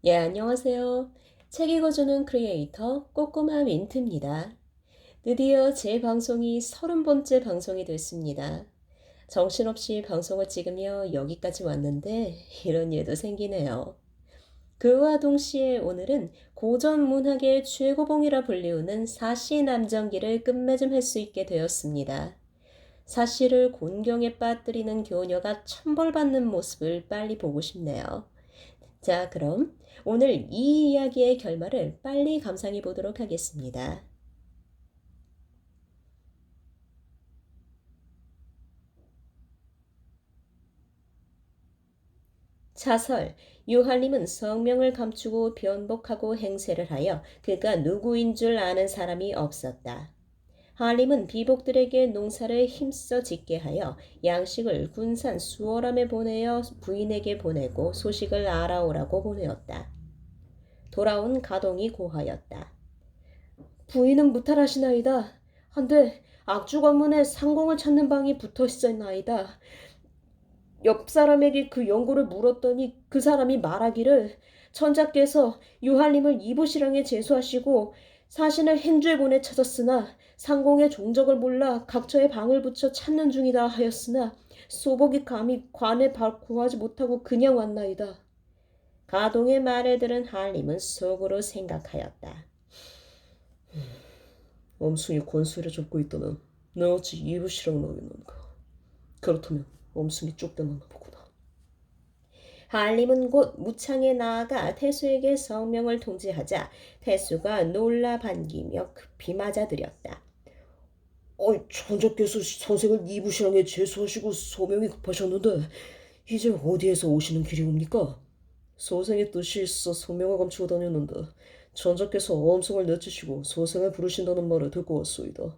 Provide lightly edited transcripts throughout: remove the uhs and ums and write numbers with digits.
예, 안녕하세요. 책 읽어주는 크리에이터 꼬꼬마 민트입니다. 드디어 제 방송이 30번째 방송이 됐습니다. 정신없이 방송을 찍으며 여기까지 왔는데 이런 일도 생기네요. 그와 동시에 오늘은 고전 문학의 최고봉이라 불리우는 사시 남정기를 끝맺음할 수 있게 되었습니다. 사시를 곤경에 빠뜨리는 교녀가 천벌받는 모습을 빨리 보고 싶네요. 자, 그럼 오늘 이 이야기의 결말을 빨리 감상해 보도록 하겠습니다. 차설, 유한림은 성명을 감추고 변복하고 행세를 하여 그가 누구인 줄 아는 사람이 없었다. 한림은 비복들에게 농사를 힘써 짓게 하여 양식을 군산 수월함에 보내어 부인에게 보내고 소식을 알아오라고 보내었다. 돌아온 가동이 고하였다. 부인은 무탈하시나이다. 한데 악주 관문에 상공을 찾는 방이 붙어 있었나이다. 옆 사람에게 그 연고를 물었더니 그 사람이 말하기를 천자께서 유한림을 이보시랑에 제수하시고 사신을 행주에 보내 찾았으나 상공의 종적을 몰라 각처에 방을 붙여 찾는 중이다 하였으나 소복이 감히 관에 구하지 못하고 그냥 왔나이다. 가동의 말을 들은 한림은 속으로 생각하였다. 엄숭이 권수를 잡고 있다면 나 어찌 이부시랑 나겠는가. 그렇다면 엄숭이 쪽대만 보구나. 한림은 곧 무창에 나아가 태수에게 성명을 통지하자 태수가 놀라 반기며 급히 맞아들였다. 천자께서 선생을 이부시랑에 제수하시고 소명이 급하셨는데 이제 어디에서 오시는 길이옵니까? 소생의 뜻이 있어 성명을 감추고 다녔는데 천자께서 엄성을 내치시고 소생을 부르신다는 말을 듣고 왔소이다.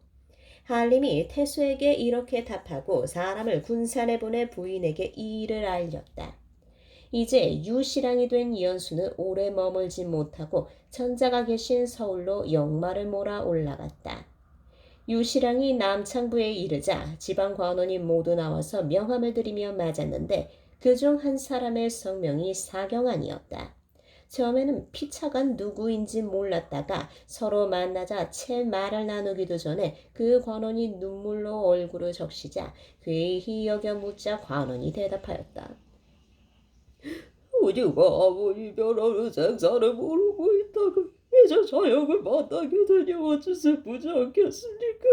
한림이 태수에게 이렇게 답하고 사람을 군산에 보내 부인에게 이 일을 알렸다. 이제 유시랑이 된 이연수는 오래 머물지 못하고 천자가 계신 서울로 영마를 몰아 올라갔다. 유시랑이 남창부에 이르자 지방 관원이 모두 나와서 명함을 드리며 맞았는데 그중 한 사람의 성명이 사경안이었다. 처음에는 피차간 누구인지 몰랐다가 서로 만나자 채 말을 나누기도 전에 그 관원이 눈물로 얼굴을 적시자 괴히 여겨 묻자 관원이 대답하였다. 우리가 아무리 변하는 생사를 모르고 있다가 이제 자영을 만나게 되니 어찌 슬프지 않겠습니까?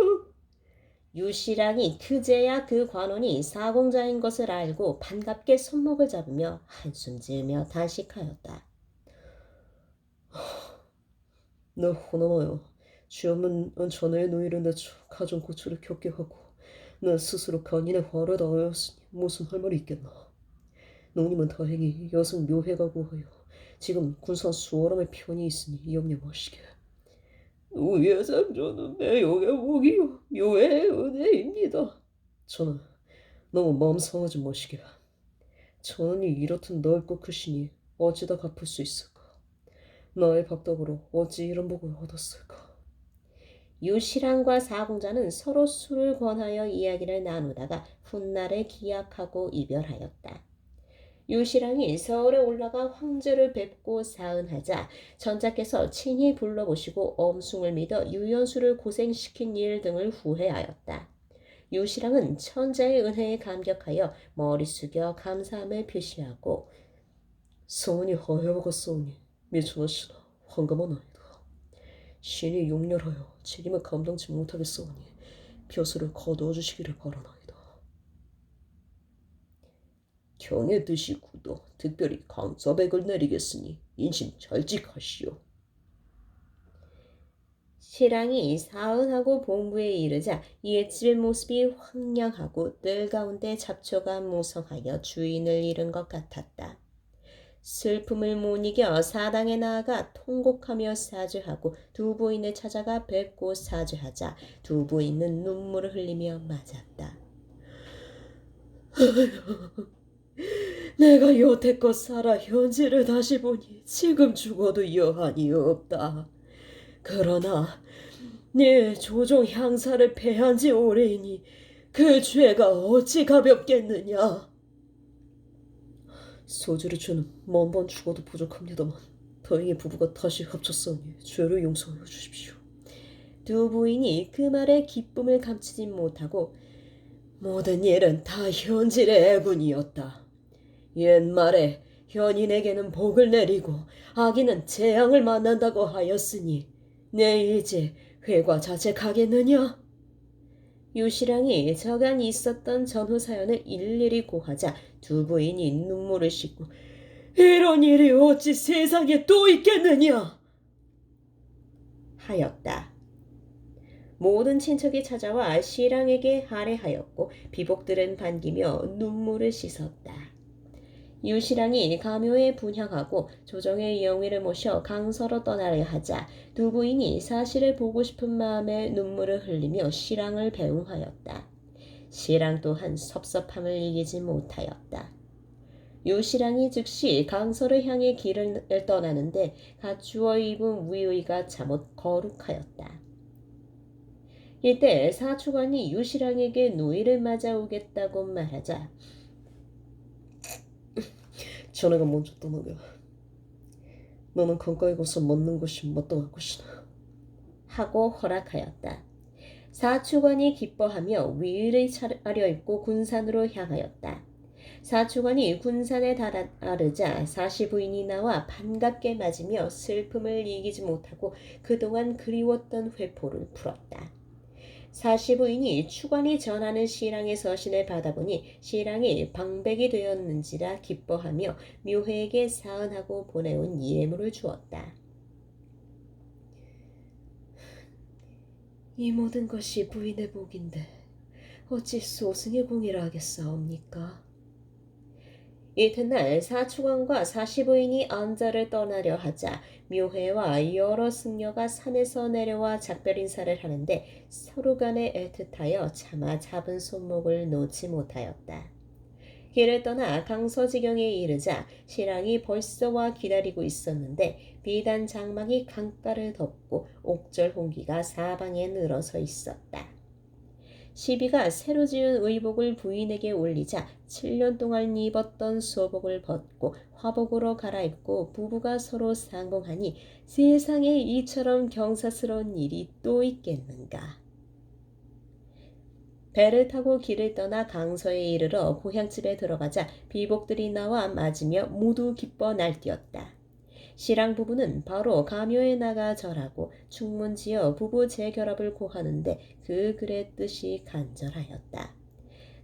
유시랑이 그제야 그 관원이 사공자인 것을 알고 반갑게 손목을 잡으며 한숨 지으며 단식하였다. 나 호남하여 주없는 전하의 노이를 내쳐 가정 고초를 겪게 하고 나 스스로 간인의 화를 당하였으니 무슨 할 말이 있겠나. 노님은 다행히 여성 묘해가 고하여 지금 군산 수월함의 편이 있으니 염려마시게. 우의 생존은 매욕의 목이요 묘의 은혜입니다. 전하, 너무 마음 상하지 마시게. 천이 이렇듯 넓고 크시니 어찌다 갚을 수 있을까? 나의 박덕으로 어찌 이런 복을 얻었을까? 유시랑과 사공자는 서로 술을 권하여 이야기를 나누다가 훗날을 기약하고 이별하였다. 유시랑이 서울에 올라가 황제를 뵙고 사은하자 전자께서 친히 불러보시고 엄숭을 믿어 유연수를 고생시킨 일 등을 후회하였다. 유시랑은 천자의 은혜에 감격하여 머리 숙여 감사함을 표시하고 소원이 허해먹었사오니 미천하시나 황감하나이다. 신이 용렬하여 책임을 감당치 못하겠사오니 벼슬을 거두어 주시기를 바라나이다. 경의 뜻이 굳어 특별히 강서백을 내리겠으니 인심 절직하시오. 시랑이 사은하고 본부에 이르자 옛집의 모습이 황량하고 뜰 가운데 잡초가 무성하여 주인을 잃은 것 같았다. 슬픔을 못 이겨 사당에 나아가 통곡하며 사죄하고 두 부인을 찾아가 뵙고 사죄하자 두 부인은 눈물을 흘리며 맞았다. 내가 여태껏 살아 현재를 다시 보니 지금 죽어도 여한이 없다. 그러나 네 조종 향사를 패한 지 오래이니 그 죄가 어찌 가볍겠느냐. 소주를 주는 먼번 죽어도 부족합니다만 다행히 부부가 다시 합쳤사오니 죄를 용서하여 주십시오. 두 부인이 그 말에 기쁨을 감추지 못하고 모든 일은 다 현질의 애군이었다. 옛말에 현인에게는 복을 내리고 악인은 재앙을 만난다고 하였으니 내 이제 회과 자책하겠느냐? 유시랑이 저간 있었던 전후 사연을 일일이 고하자 두 부인이 눈물을 씻고 이런 일이 어찌 세상에 또 있겠느냐? 하였다. 모든 친척이 찾아와 시랑에게 할애하였고 비복들은 반기며 눈물을 씻었다. 유시랑이 가묘에 분향하고 조정의 영위를 모셔 강서로 떠나려 하자 두 부인이 사실을 보고 싶은 마음에 눈물을 흘리며 시랑을 배웅하였다. 시랑 또한 섭섭함을 이기지 못하였다. 유시랑이 즉시 강서를 향해 길을 떠나는데 갖추어 입은 위의가 잠옷 거룩하였다. 이때 사축원이 유시랑에게 노이를 맞아오겠다고 말하자 자네가 먼저 떠나게. 너는 강가에 가서 맞는 것이 마땅할 것이다. 하고 허락하였다. 사축원이 기뻐하며 위의를 차려입고 군산으로 향하였다. 사축원이 군산에 다다르자 사시부인이 나와 반갑게 맞으며 슬픔을 이기지 못하고 그동안 그리웠던 회포를 풀었다. 사시부인이 축원이 전하는 시랑의 서신을 받아보니 시랑이 방백이 되었는지라 기뻐하며 묘회에게 사은하고 보내온 예물을 주었다. 이 모든 것이 부인의 복인데 어찌 소승의 공이라 하겠사옵니까? 이튿날 사축원과 사시부인이 안자를 떠나려 하자 묘회와 여러 승려가 산에서 내려와 작별 인사를 하는데 서로 간에 애틋하여 차마 잡은 손목을 놓지 못하였다. 길을 떠나 강서지경에 이르자 시랑이 벌써 와 기다리고 있었는데 비단 장막이 강가를 덮고 옥절 홍기가 사방에 늘어서 있었다. 시비가 새로 지은 의복을 부인에게 올리자 7년 동안 입었던 소복을 벗고 화복으로 갈아입고 부부가 서로 상봉하니 세상에 이처럼 경사스러운 일이 또 있겠는가. 배를 타고 길을 떠나 강서에 이르러 고향집에 들어가자 비복들이 나와 맞으며 모두 기뻐 날뛰었다. 시랑 부부는 바로 가묘에 나가 절하고 충문지어 부부 재결합을 고하는데 그 글의 뜻이 간절하였다.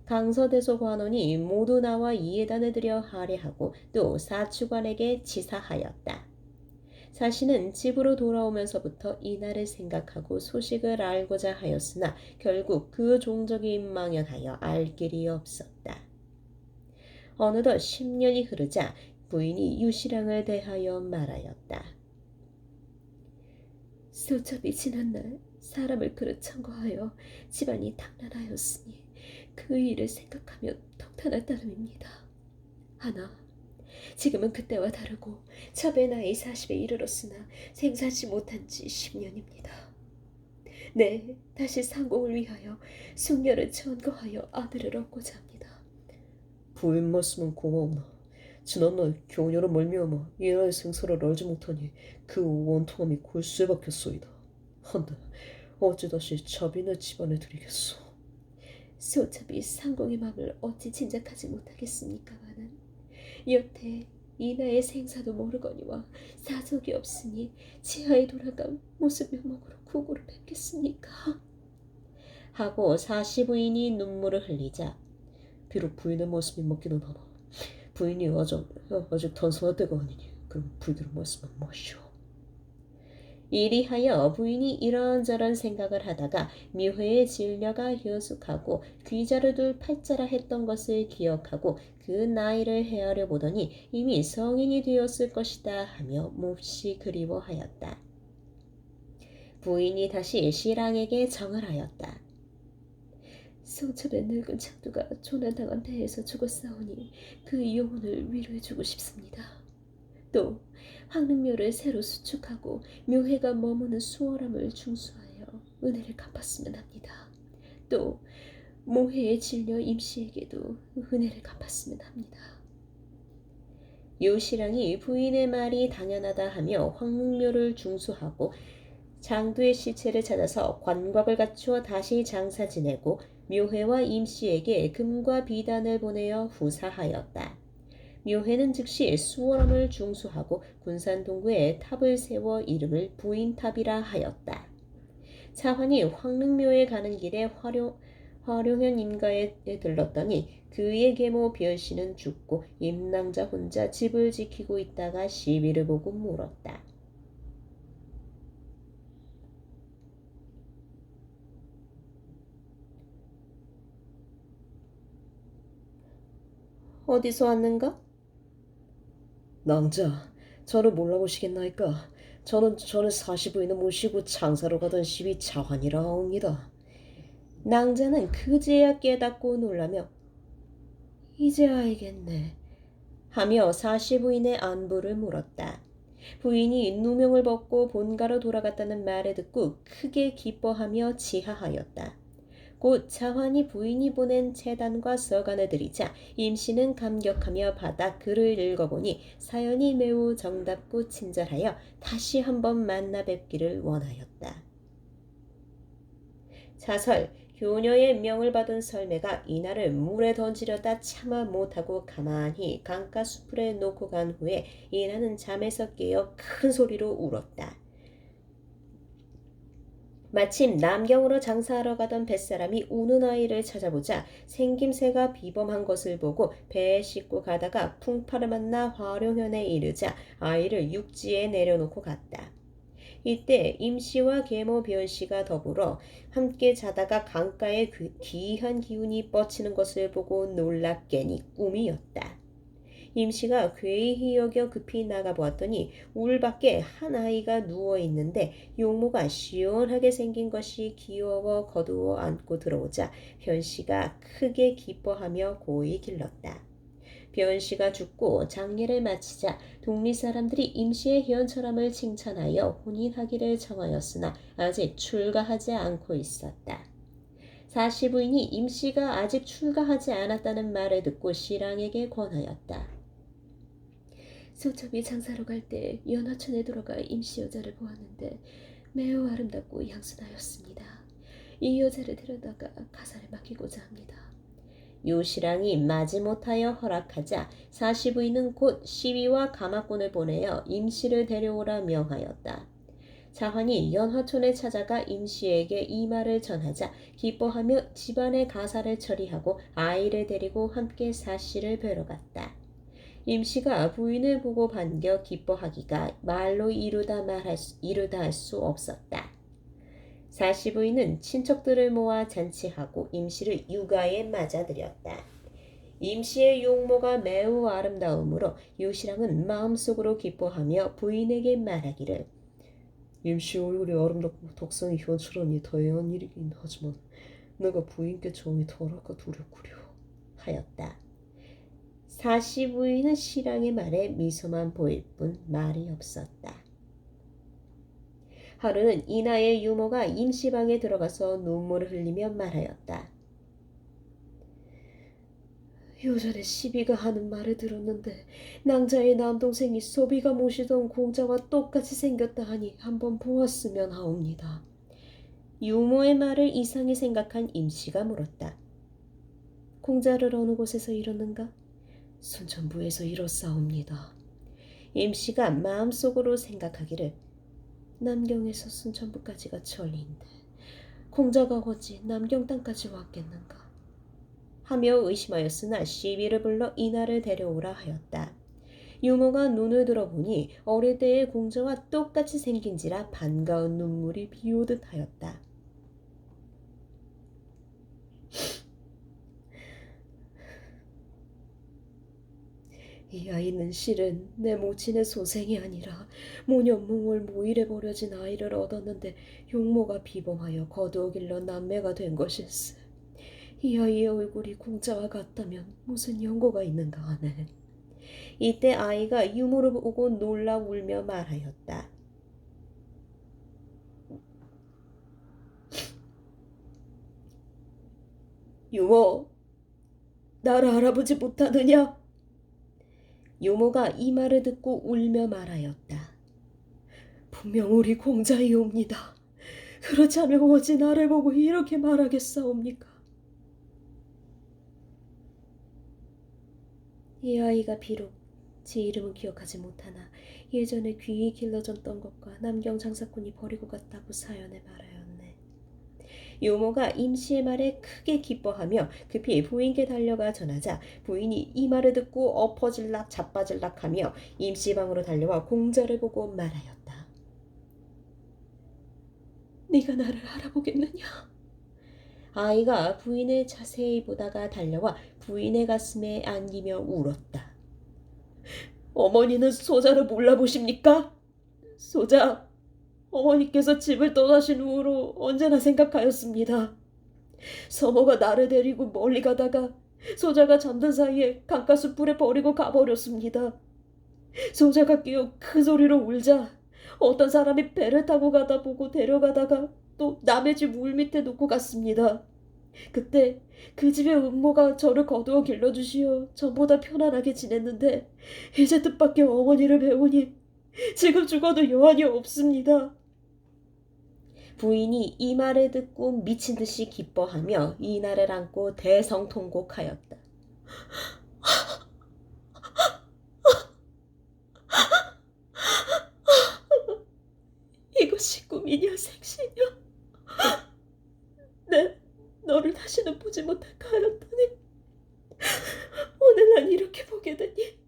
강서대소 관원이 모두 나와 이해단을 들여 할애하고 또 사축관에게 치사하였다. 사신은 집으로 돌아오면서부터 이날을 생각하고 소식을 알고자 하였으나 결국 그 종적이 망연하여 알 길이 없었다. 어느덧 10년이 흐르자 부인이 유시랑을 대하여 말하였다. 소첩이 지난날 사람을 그릇 청거하여 집안이 탕란하였으니 그 일을 생각하며 통탄할 따름입니다. 하나, 지금은 그때와 다르고 첩의 나이 40에 이르렀으나 생사지 못한 지 10년입니다. 네, 다시 상공을 위하여 숙녀를 천거하여 아들을 얻고자 합니다. 부인 말씀은 고마우나 지난날 교녀로 멀미하며 이나의 생사를 알지 못하니 그 원통함이 골수에 박혔소이다. 한데 어찌 다시 자비네 집안에 드리겠소. 소첩이 상공의 마음을 어찌 짐작하지 못하겠습니까마는 여태 이나의 생사도 모르거니와 사족이 없으니 지하에 돌아가 무슨 명목으로 구고를 뵙겠습니까? 하고 사시부인이 눈물을 흘리자 비록 부인의 말씀이 맞기는 하나 부인이 아직 단순할 때가 아니니 그럼 불길을 말씀은 마시오. 이리하여 부인이 이런저런 생각을 하다가 묘회의 진려가 효숙하고 귀자를 둘 팔자라 했던 것을 기억하고 그 나이를 헤아려 보더니 이미 성인이 되었을 것이다 하며 몹시 그리워하였다. 부인이 다시 시랑에게 정을 하였다. 소첩의 늙은 창두가 조난당한 배에서 죽었사오니 그 영혼을 위로해주고 싶습니다. 또 황릉묘를 새로 수축하고 묘회가 머무는 수월함을 중수하여 은혜를 갚았으면 합니다. 또 모해의 진려 임씨에게도 은혜를 갚았으면 합니다. 요시랑이 부인의 말이 당연하다 하며 황릉묘를 중수하고 장두의 시체를 찾아서 관곽을 갖추어 다시 장사 지내고 묘회와 임씨에게 금과 비단을 보내어 후사하였다. 묘회는 즉시 수월함을 중수하고 군산 동구에 탑을 세워 이름을 부인탑이라 하였다. 차환이 황릉묘에 가는 길에 화룡현 임가에 들렀더니 그의 계모 비열씨는 죽고 임낭자 혼자 집을 지키고 있다가 시비를 보고 물었다. 어디서 왔는가? 낭자, 저를 몰라보시겠나이까? 저는 사시부인을 모시고 장사로 가던 시비 차환이라 하옵니다. 낭자는 그제야 깨닫고 놀라며 이제 알겠네 하며 사시부인의 안부를 물었다. 부인이 누명을 벗고 본가로 돌아갔다는 말을 듣고 크게 기뻐하며 지하하였다. 곧 차환이 부인이 보낸 채단과 서간을 드리자 임씨는 감격하며 받아 글을 읽어보니 사연이 매우 정답고 친절하여 다시 한번 만나 뵙기를 원하였다. 사설 효녀의 명을 받은 설매가 이날을 물에 던지려다 차마 못하고 가만히 강가 수풀에 놓고 간 후에 이나는 잠에서 깨어 큰 소리로 울었다. 마침 남경으로 장사하러 가던 뱃사람이 우는 아이를 찾아보자 생김새가 비범한 것을 보고 배에 싣고 가다가 풍파를 만나 화룡현에 이르자 아이를 육지에 내려놓고 갔다. 이때 임씨와 계모 별씨가 더불어 함께 자다가 강가에 기이한 기운이 뻗치는 것을 보고 놀랍게니 꿈이었다. 임씨가 괴이히 여겨 급히 나가보았더니 울 밖에 한 아이가 누워있는데 용모가 시원하게 생긴 것이 귀여워 거두어 안고 들어오자 변씨가 크게 기뻐하며 고이 길렀다. 변씨가 죽고 장례를 마치자 동리 사람들이 임씨의 희연처럼을 칭찬하여 혼인하기를 정하였으나 아직 출가하지 않고 있었다. 사시부인이 임씨가 아직 출가하지 않았다는 말을 듣고 신랑에게 권하였다. 소첩이 장사로 갈 때 연화천에 들어가 임씨 여자를 보았는데 매우 아름답고 양순하였습니다. 이 여자를 데려다가 가사를 맡기고자 합니다. 요시랑이 마지못하여 허락하자 사시부인은 곧 시비와 가마꾼을 보내어 임씨를 데려오라 명하였다. 차환이 연화촌에 찾아가 임씨에게 이 말을 전하자 기뻐하며 집안의 가사를 처리하고 아이를 데리고 함께 사씨를 뵈러 갔다. 임씨가 부인을 보고 반겨 기뻐하기가 말로 이루다 할 수 없었다. 사시부인은 친척들을 모아 잔치하고 임씨를 육아에 맞아들였다. 임씨의 용모가 매우 아름다우므로 요시랑은 마음속으로 기뻐하며 부인에게 말하기를 임씨 얼굴이 아름답고 덕성이 현철하니 다행한 일이긴 하지만 내가 부인께 정이 덜할까 두렵구려 하였다. 사시부인은 신랑의 말에 미소만 보일 뿐 말이 없었다. 하루는 이나의 유모가 임시방에 들어가서 눈물을 흘리며 말하였다. 요전에 시비가 하는 말을 들었는데 낭자의 남동생이 소비가 모시던 공자와 똑같이 생겼다 하니 한번 보았으면 하옵니다. 유모의 말을 이상히 생각한 임씨가 물었다. 공자를 어느 곳에서 잃었는가? 순천부에서 잃었사옵니다. 임씨가 마음속으로 생각하기를 남경에서 순천부까지가 천리인데 공자가 어찌 남경 땅까지 왔겠는가 하며 의심하였으나 시비를 불러 이나를 데려오라 하였다. 유모가 눈을 들어보니 어릴 때의 공자와 똑같이 생긴지라 반가운 눈물이 비오듯 하였다. 이 아이는 실은 내 모친의 소생이 아니라 모년몽월 모일에 버려진 아이를 얻었는데 용모가 비범하여 거두어 길러 남매가 된 것일세. 이 아이의 얼굴이 공자와 같다면 무슨 연고가 있는가 하네. 이때 아이가 유모를 보고 놀라 울며 말하였다. 유모, 나를 알아보지 못하느냐? 요모가 이 말을 듣고 울며 말하였다. 분명 우리 공자이옵니다. 그렇지 않으면 어찌 나를 보고 이렇게 말하겠사옵니까? 이 아이가 비록 제 이름은 기억하지 못하나 예전에 귀히 길러졌던 것과 남경 장사꾼이 버리고 갔다고 사연에 말하였네. 요모가 임씨의 말에 크게 기뻐하며 급히 부인께 달려가 전하자 부인이 이 말을 듣고 엎어질락 자빠질락하며 임씨 방으로 달려와 공자를 보고 말하였다. 네가 나를 알아보겠느냐? 아이가 부인을 자세히 보다가 달려와 부인의 가슴에 안기며 울었다. 어머니는 소자를 몰라보십니까? 소자, 어머니께서 집을 떠나신 후로 언제나 생각하였습니다. 서모가 나를 데리고 멀리 가다가 소자가 잠든 사이에 강가숲불에 버리고 가버렸습니다. 소자가 깨어 큰 소리로 울자 어떤 사람이 배를 타고 가다 보고 데려가다가 또 남의 집 물 밑에 놓고 갔습니다. 그때 그 집의 음모가 저를 거두어 길러주시어 전보다 편안하게 지냈는데 이제 뜻밖의 어머니를 배우니 지금 죽어도 여한이 없습니다. 부인이 이 말을 듣고 미친 듯이 기뻐하며 이날을 안고 대성통곡하였다. 이것이 꿈이냐 생시냐? 네, 너를 다시는 보지 못할까 하였더니 오늘 난 이렇게 보게 되니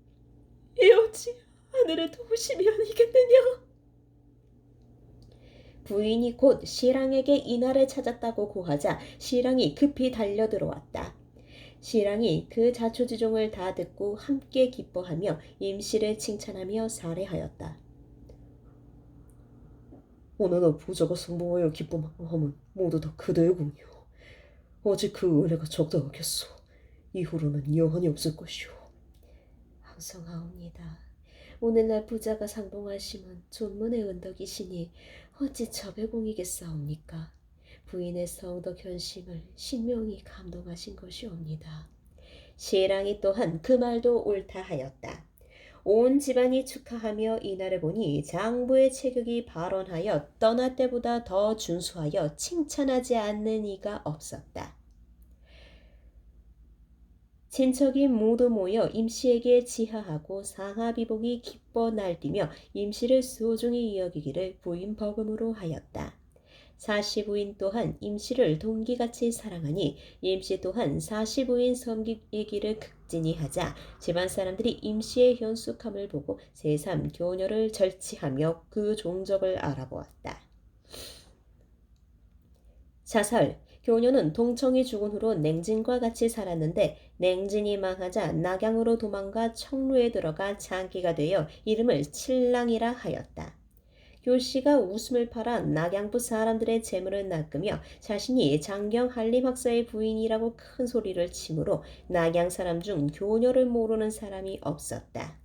이 어찌 하늘의 도우심이 아니겠느냐? 부인이 곧 신랑에게 이날을 찾았다고 고하자 신랑이 급히 달려들어왔다. 신랑이 그 자초지종을 다 듣고 함께 기뻐하며 임씨를 칭찬하며 살해하였다. 오늘은 부자가 성공하여 기쁨함은 모두 다 그대의 공이오. 어찌 그 은혜가 적당하겠소. 이후로는 여한이 없을 것이오. 항성하옵니다. 오늘날 부자가 상봉하심은 존문의 은덕이시니 어찌 저의 공이겠사옵니까? 부인의 성덕 현심을 신명히 감동하신 것이옵니다. 신랑이 또한 그 말도 옳다 하였다. 온 집안이 축하하며 이날을 보니 장부의 체격이 발언하여 떠날 때보다 더 준수하여 칭찬하지 않는 이가 없었다. 친척이 모두 모여 임씨에게 지하하고 상하비복이 기뻐 날뛰며 임씨를 소중히 여기기를 부인 버금으로 하였다. 사시부인 또한 임씨를 동기같이 사랑하니 임씨 또한 사시부인 섬기기를 극진히 하자 집안 사람들이 임씨의 현숙함을 보고 새삼 교녀를 절치하며 그 종적을 알아보았다. 자설 교녀는 동청이 죽은 후로 냉진과 같이 살았는데 냉진이 망하자 낙양으로 도망가 청루에 들어가 장기가 되어 이름을 칠랑이라 하였다. 교씨가 웃음을 팔아 낙양부 사람들의 재물을 낚으며 자신이 장경 한림학사의 부인이라고 큰 소리를 치므로 낙양 사람 중 교녀를 모르는 사람이 없었다.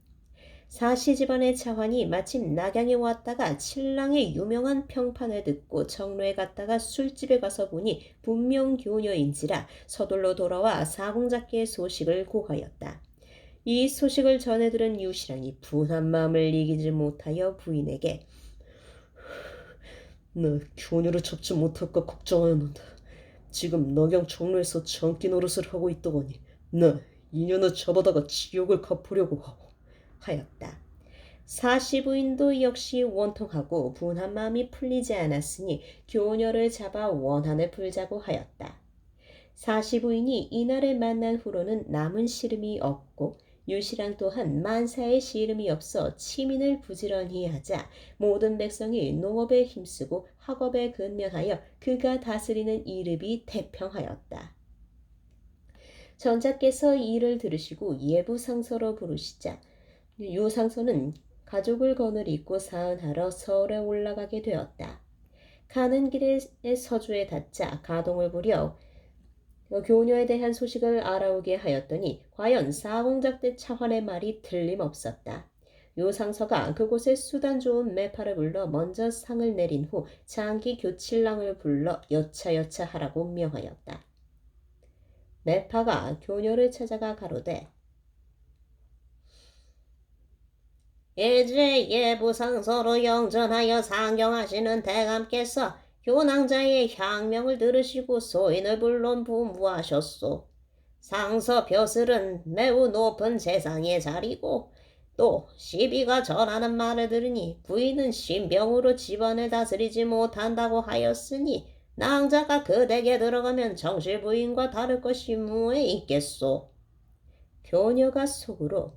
사시 집안의 차환이 마침 낙양에 왔다가 칠랑의 유명한 평판을 듣고 청로에 갔다가 술집에 가서 보니 분명 교녀인지라 서둘러 돌아와 사공작계의 소식을 고하였다. 이 소식을 전해 들은 유시랑이 분한 마음을 이기지 못하여 부인에게 나 교녀를 잡지 못할까 걱정하였는데 지금 낙양 청로에서 장기 노릇을 하고 있더거니 나 이년을 잡아다가 지옥을 갚으려고 하오. 하였다. 사시부인도 역시 원통하고 분한 마음이 풀리지 않았으니 교녀를 잡아 원한을 풀자고 하였다. 사시부인이 이날을 만난 후로는 남은 시름이 없고 유시랑 또한 만사의 시름이 없어 치민을 부지런히 하자 모든 백성이 농업에 힘쓰고 학업에 근면하여 그가 다스리는 이름이 태평하였다. 전자께서 이를 들으시고 예부상서로 부르시자 유상소는 가족을 거느리고 사은하러 서울에 올라가게 되었다. 가는 길에 서주에 닿자 가동을 부려 교녀에 대한 소식을 알아오게 하였더니 과연 사공작대 차환의 말이 틀림없었다. 유상서가 그곳에 수단 좋은 매파를 불러 먼저 상을 내린 후 장기 교칠랑을 불러 여차여차 하라고 명하였다. 매파가 교녀를 찾아가 가로되 이제 예부상서로 영전하여 상경하시는 대감께서 교낭자의 향명을 들으시고 소인을 불러 부무하셨소. 상서 벼슬은 매우 높은 재상의 자리고 또 시비가 전하는 말을 들으니 부인은 신병으로 집안을 다스리지 못한다고 하였으니 낭자가 그 댁에 들어가면 정실 부인과 다를 것이 무에 있겠소. 교녀가 속으로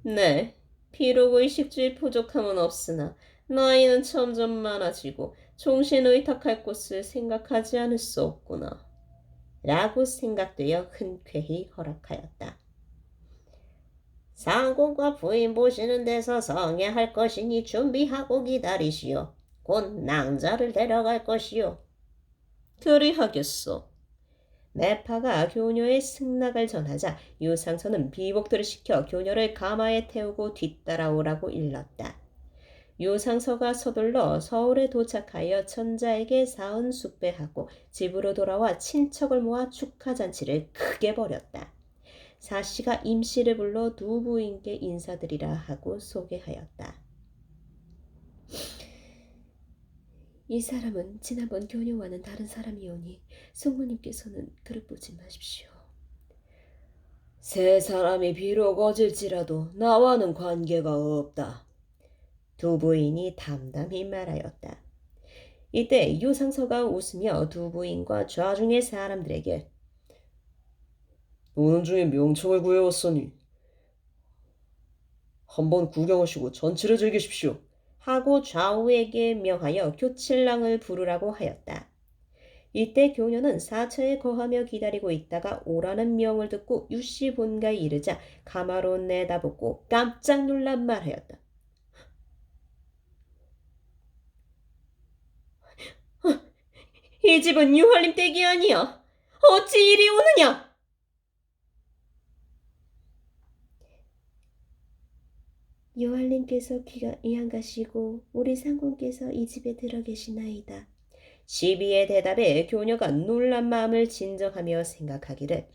네, 비록 의식주의 부족함은 없으나 나이는 점점 많아지고 종신의탁할 곳을 생각하지 않을 수 없구나. 라고 생각되어 흔쾌히 허락하였다. 상공과 부인 보시는 데서 성애할 것이니 준비하고 기다리시오. 곧 낭자를 데려갈 것이오. 그리하겠소. 매파가 교녀의 승낙을 전하자 유상서는 비복들을 시켜 교녀를 가마에 태우고 뒤따라오라고 일렀다. 유상서가 서둘러 서울에 도착하여 천자에게 사은 숙배하고 집으로 돌아와 친척을 모아 축하잔치를 크게 벌였다. 사씨가 임씨를 불러 두 부인께 인사드리라 하고 소개하였다. 이 사람은 지난번 교녀와는 다른 사람이오니 숙모님께서는 그를 보지 마십시오. 세 사람이 비록 어질지라도 나와는 관계가 없다. 두 부인이 담담히 말하였다. 이때 유상서가 웃으며 두 부인과 좌중의 사람들에게 노는 중에 명청을 구해왔으니 한번 구경하시고 전치를 즐기십시오. 하고 좌우에게 명하여 교칠랑을 부르라고 하였다. 이때 교녀는 사처에 거하며 기다리고 있다가 오라는 명을 듣고 유씨 본가에 이르자 가마로 내다보고 깜짝 놀란 말하였다. 이 집은 유할림 댁이 아니야. 어찌 이리 오느냐? 유할림께서 귀양 가시고 우리 상공께서 이 집에 들어 계시나이다. 시비의 대답에 교녀가 놀란 마음을 진정하며 생각하기를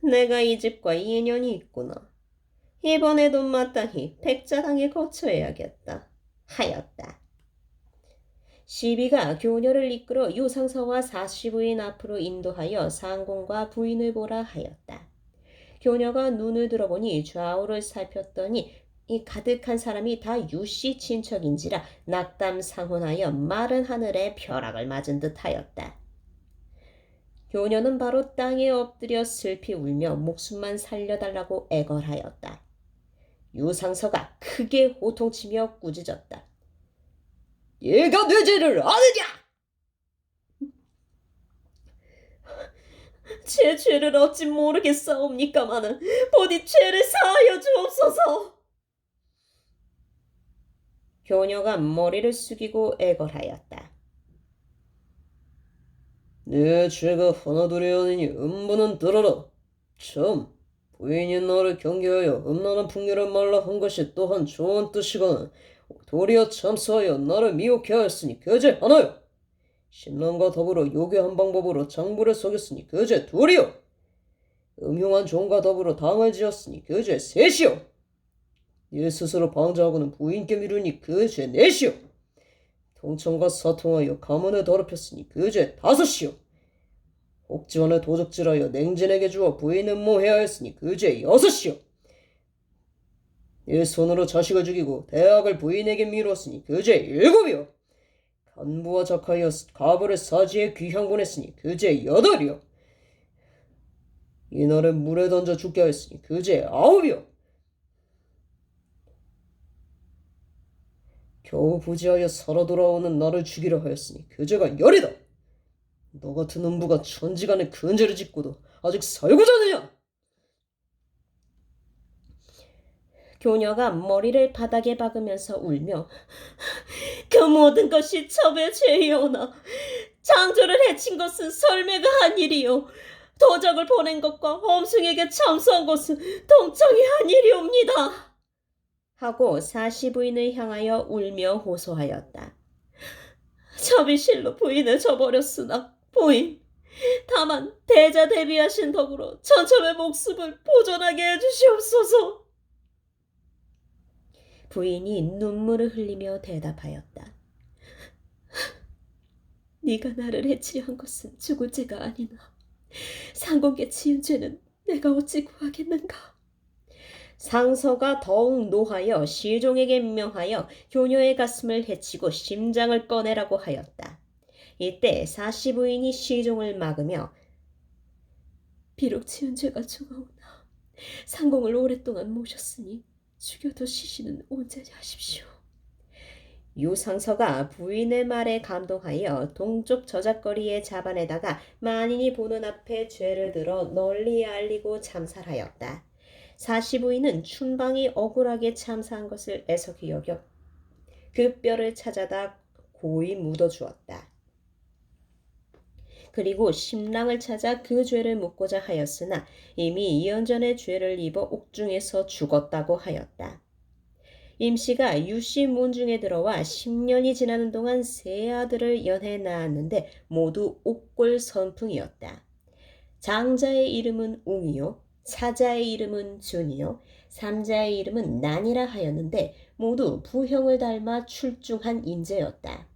내가 이 집과 인연이 있구나. 이번에도 마땅히 백자당에 거처해야겠다 하였다. 시비가 교녀를 이끌어 유상서와 사시부인 앞으로 인도하여 상공과 부인을 보라 하였다. 교녀가 눈을 들어보니 좌우를 살폈더니 이 가득한 사람이 다 유씨 친척인지라 낙담상혼하여 마른 하늘에 벼락을 맞은 듯하였다. 교녀는 바로 땅에 엎드려 슬피 울며 목숨만 살려달라고 애걸하였다. 유상서가 크게 호통치며 꾸짖었다. 얘가 내 죄를 아느냐? 제 죄를 어찌 모르겠사옵니까마는 부디 죄를 사하여 주옵소서. 교녀가 머리를 숙이고 애걸하였다. 내 죄가 하나둘이오니 음부는 들어라. 참, 부인이 너를 경계하여 음란한 풍류를 말라 한 것이 또한 좋은 뜻이거늘 도리어 참수하여 나를 미혹해 하였으니 그 죄 하나요. 신랑과 더불어 요괴한 방법으로 장부를 속였으니 그 죄 둘이요. 음흉한 종과 더불어 당을 지었으니 그 죄 셋이요. 네 스스로 방자하고는 부인께 미루니 그 죄 넷이요. 통청과 사통하여 가문을 더럽혔으니 그 죄 다섯이요. 옥지원을 도적질하여 냉진에게 주어 부인을 모해야 했으니 그 죄 여섯이요. 네 손으로 자식을 죽이고 대학을 부인에게 미루었으니 그 죄 일곱이요. 간부와 작하여 가부를 사지에 귀향 보냈으니 그 죄 여덟이요. 이날은 물에 던져 죽게 하였으니 그 죄 아홉이요. 겨우 부지하여 살아 돌아오는 나를 죽이려 하였으니 그 죄가 열이다. 너 같은 음부가 천지간에 큰 죄를 짓고도 아직 살고자 하느냐? 교녀가 머리를 바닥에 박으면서 울며 그 모든 것이 첩의 죄이오나 장조를 해친 것은 설매가 한 일이요 도적을 보낸 것과 엄승에게 참수한 것은 동청이 한 일이옵니다. 하고 사시부인을 향하여 울며 호소하였다. 첩이 실로 부인을 저버렸으나 부인 다만 대자 대비하신 덕으로 전첩의 목숨을 보존하게 해주시옵소서. 부인이 눈물을 흘리며 대답하였다. 네가 나를 해치려 한 것은 죽을 죄가 아니나 상공에 지은 죄는 내가 어찌 구하겠는가. 상서가 더욱 노하여 시종에게 명하여 효녀의 가슴을 해치고 심장을 꺼내라고 하였다. 이때 사시 부인이 시종을 막으며 비록 지은 죄가 중하오나 상공을 오랫동안 모셨으니 죽여도 시신은 온전히 하십시오. 유상서가 부인의 말에 감동하여 동쪽 저작거리에 잡아내다가 만인이 보는 앞에 죄를 들어 널리 알리고 참살하였다. 사시 부인은 춘방이 억울하게 참사한 것을 애석히 여겨 그 뼈를 찾아다 고이 묻어주었다. 그리고 신랑을 찾아 그 죄를 묻고자 하였으나 이미 이연전에 죄를 입어 옥중에서 죽었다고 하였다. 임씨가 유씨 문중에 들어와 10년이 지나는 동안 세 아들을 연해 낳았는데 모두 옥골 선풍이었다. 장자의 이름은 웅이요, 사자의 이름은 준이요, 삼자의 이름은 난이라 하였는데 모두 부형을 닮아 출중한 인재였다.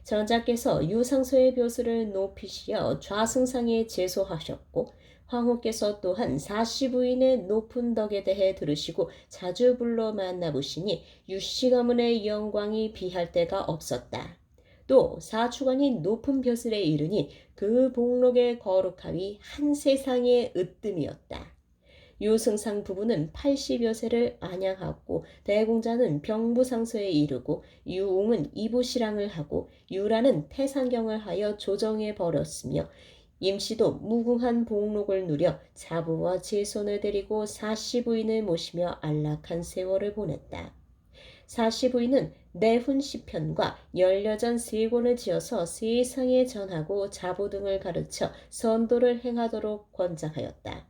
전자께서 유상소의 벼슬을 높이시어 좌승상에 제소하셨고 황후께서 또한 사시 부인의 높은 덕에 대해 들으시고 자주 불러 만나보시니 유씨 가문의 영광이 비할 데가 없었다. 또 사추관이 높은 벼슬에 이르니 그 복록의 거룩함이 한 세상의 으뜸이었다. 유승상 부부는 80여 세를 안양하고 대공자는 병부상서에 이르고 유웅은 이부시랑을 하고 유라는 태상경을 하여 조정해 버렸으며 임씨도 무궁한 복록을 누려 자부와 제손을 데리고 사시 부인을 모시며 안락한 세월을 보냈다. 사시 부인은 내훈 시편과 열여전 세권을 지어서 세상에 전하고 자부 등을 가르쳐 선도를 행하도록 권장하였다.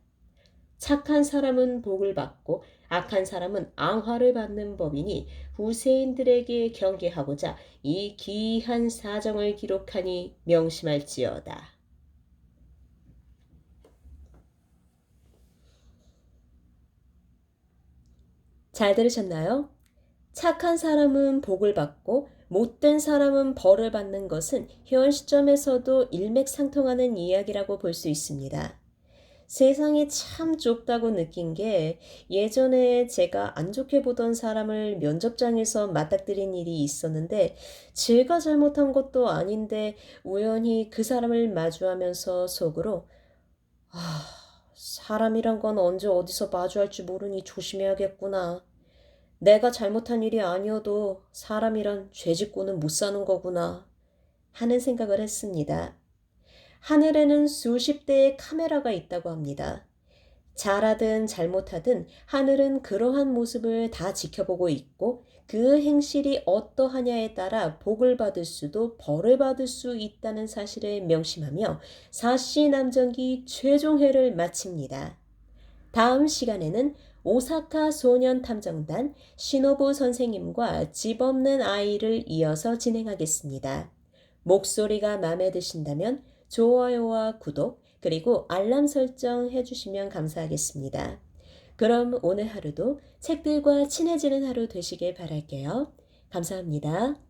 착한 사람은 복을 받고 악한 사람은 앙화를 받는 법이니 후세인들에게 경계하고자 이 기이한 사정을 기록하니 명심할지어다. 잘 들으셨나요? 착한 사람은 복을 받고 못된 사람은 벌을 받는 것은 현 시점에서도 일맥상통하는 이야기라고 볼 수 있습니다. 세상이 참 좁다고 느낀 게 예전에 제가 안 좋게 보던 사람을 면접장에서 맞닥뜨린 일이 있었는데 제가 잘못한 것도 아닌데 우연히 그 사람을 마주하면서 속으로 사람이란 건 언제 어디서 마주할지 모르니 조심해야겠구나. 내가 잘못한 일이 아니어도 사람이란 죄 짓고는 못 사는 거구나 하는 생각을 했습니다. 하늘에는 수십 대의 카메라가 있다고 합니다. 잘하든 잘못하든 하늘은 그러한 모습을 다 지켜보고 있고 그 행실이 어떠하냐에 따라 복을 받을 수도 벌을 받을 수 있다는 사실을 명심하며 사시남정기 최종회를 마칩니다. 다음 시간에는 오사카 소년탐정단 신호부 선생님과 집 없는 아이를 이어서 진행하겠습니다. 목소리가 마음에 드신다면 좋아요와 구독 그리고 알람 설정 해주시면 감사하겠습니다. 그럼 오늘 하루도 책들과 친해지는 하루 되시길 바랄게요. 감사합니다.